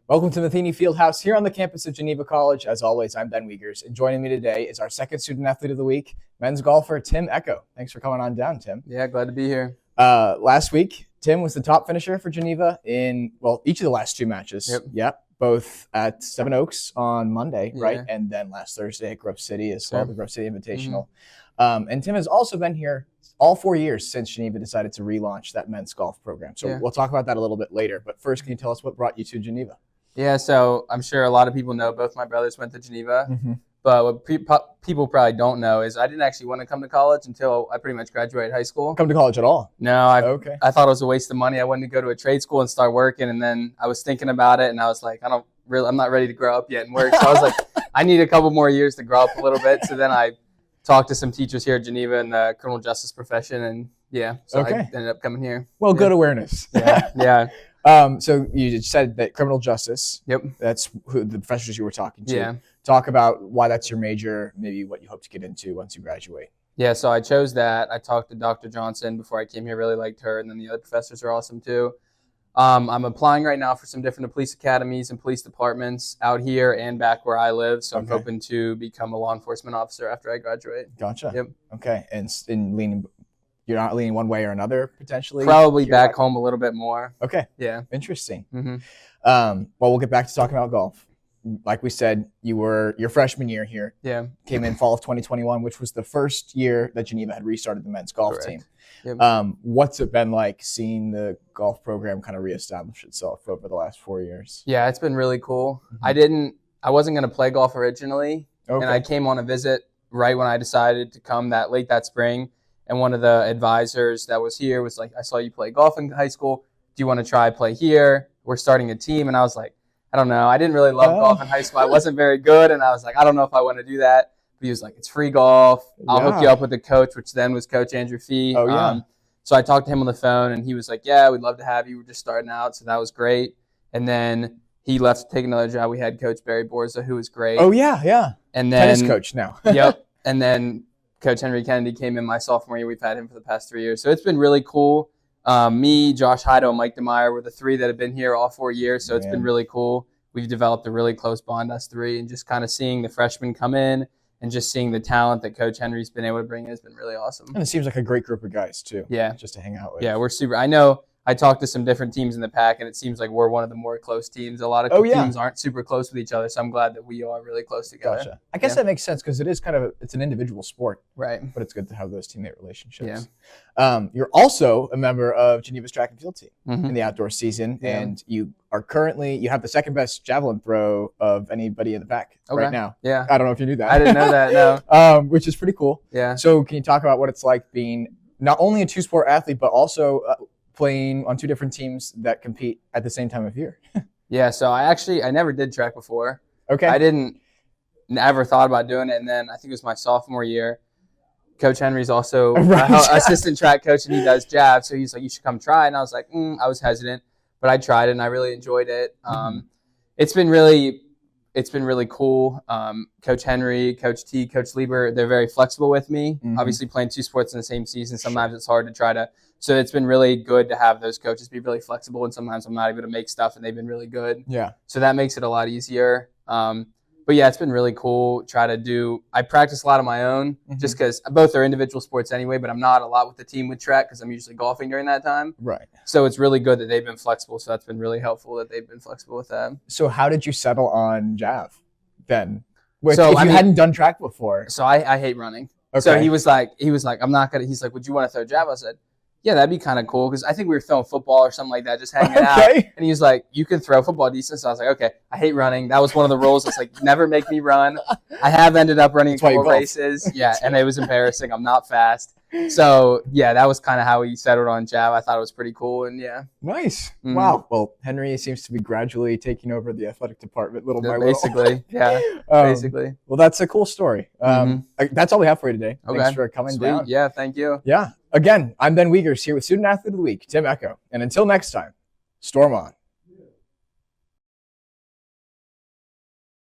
Welcome to Matheny Fieldhouse here on the campus of Geneva College. As always, I'm Ben Wiegers, and joining me today is our second student athlete of the week, men's golfer Tim Ehko. Thanks for coming on down, Tim. Yeah, glad to be here. Last week, Tim was the top finisher for Geneva in, each of the last two matches. Yep. Both at Seven Oaks on Monday, right? And then last Thursday at Grove City as well, the Grove City Invitational. And Tim has also been here all 4 years since Geneva decided to relaunch that men's golf program. So we'll talk about that a little bit later. But first, can you tell us what brought you to Geneva? Yeah, so I'm sure a lot of people know both my brothers went to Geneva. But what people probably don't know is I didn't actually want to come to college until I pretty much graduated high school. Come to college at all? No, I thought it was a waste of money. I wanted to go to a trade school and start working, and then I was thinking about it, and I was like, I'm not ready to grow up yet and work. So I was like, I need a couple more years to grow up a little bit. So then I talked to some teachers here at Geneva in the criminal justice profession, and I ended up coming here. Well, good awareness. Yeah. So you said that criminal justice. Yep. That's who the professors you were talking to. Yeah. Talk about why that's your major, maybe what you hope to get into once you graduate. Yeah, so I chose that. I talked to Dr. Johnson before I came here, really liked her, and then the other professors are awesome too. I'm applying right now for some different police academies and police departments out here and back where I live. So I'm hoping to become a law enforcement officer after I graduate. Gotcha. Yep. Okay. And you're not leaning one way or another potentially? Probably back home a little bit more. Okay. Yeah. Interesting. We'll get back to talking about golf. Like we said, you were your freshman year here. Yeah. Came in fall of 2021, which was the first year that Geneva had restarted the men's golf team. Yep. What's it been like seeing the golf program kind of reestablish itself over the last 4 years? Yeah, it's been really cool. I wasn't going to play golf originally, and I came on a visit right when I decided to come late that spring. And one of the advisors that was here was like, I saw you play golf in high school. Do you want to try play here? We're starting a team. And I was like, I don't know. I didn't really love golf in high school. I wasn't very good. And I was like, I don't know if I want to do that. But he was like, it's free golf. I'll hook you up with the coach, which then was Coach Andrew Fee. So I talked to him on the phone, and he was like, yeah, we'd love to have you. We're just starting out. So that was great. And then he left to take another job. We had Coach Barry Borza, who was great. Oh, yeah. And then tennis coach now. Yep. And then Coach Henry Kennedy came in my sophomore year. We've had him for the past 3 years. So it's been really cool. Me, Josh Heido, and Mike DeMeyer were the three that have been here all 4 years. So it's been really cool. We've developed a really close bond, us three, and just kind of seeing the freshmen come in and just seeing the talent that Coach Henry's been able to bring in has been really awesome. And it seems like a great group of guys, too. Yeah. Just to hang out with. Yeah, we're super. I know I talked to some different teams in the pack, and it seems like we're one of the more close teams. A lot of teams aren't super close with each other, so I'm glad that we are really close together. Gotcha. I guess that makes sense because it is it's an individual sport. Right. But it's good to have those teammate relationships. Yeah. You're also a member of Geneva's track and field team in the outdoor season, and you have the second best javelin throw of anybody in the pack right now. Yeah. I don't know if you knew that. I didn't know that, no. Which is pretty cool. Yeah. So can you talk about what it's like being not only a two-sport athlete, but also playing on two different teams that compete at the same time of year? Yeah, so I never did track before. Okay. I never thought about doing it, and then I think it was my sophomore year. Coach Henry's also assistant track coach, and he does jab, so he's like, you should come try. And I was like, I was hesitant, but I tried it, and I really enjoyed it. It's been really cool. Coach Henry, Coach T, Coach Lieber, they're very flexible with me. Obviously, playing two sports in the same season, sometimes it's hard to try to. So it's been really good to have those coaches be really flexible, and sometimes I'm not able to make stuff, and they've been really good. Yeah. So that makes it a lot easier. But yeah, it's been really cool. I practice a lot on my own just because both are individual sports anyway, but I'm not a lot with the team with track because I'm usually golfing during that time. Right. So it's really good that they've been flexible. So that's been really helpful that they've been flexible with that. So how did you settle on jav then? If you hadn't done track before. So I hate running. Okay. So he was like, I'm not going to, he's like, would you want to throw jav? I said, yeah, that'd be kind of cool because I think we were throwing football or something like that, just hanging out. And he was like, you can throw football decent. So I was like, okay, I hate running. That was one of the rules. It's like, never make me run. I have ended up running a couple races. Yeah, and it was embarrassing. I'm not fast. So, yeah, that was kind of how he settled on jav. I thought it was pretty cool, and yeah. Nice. Wow. Well, Henry seems to be gradually taking over the athletic department little by little. Basically, yeah. Basically. Well, that's a cool story. That's all we have for you today. Okay. Thanks for coming down. Yeah, thank you. Yeah. Again, I'm Ben Wiegers here with Student Athlete of the Week, Tim Ehko. And until next time, storm on.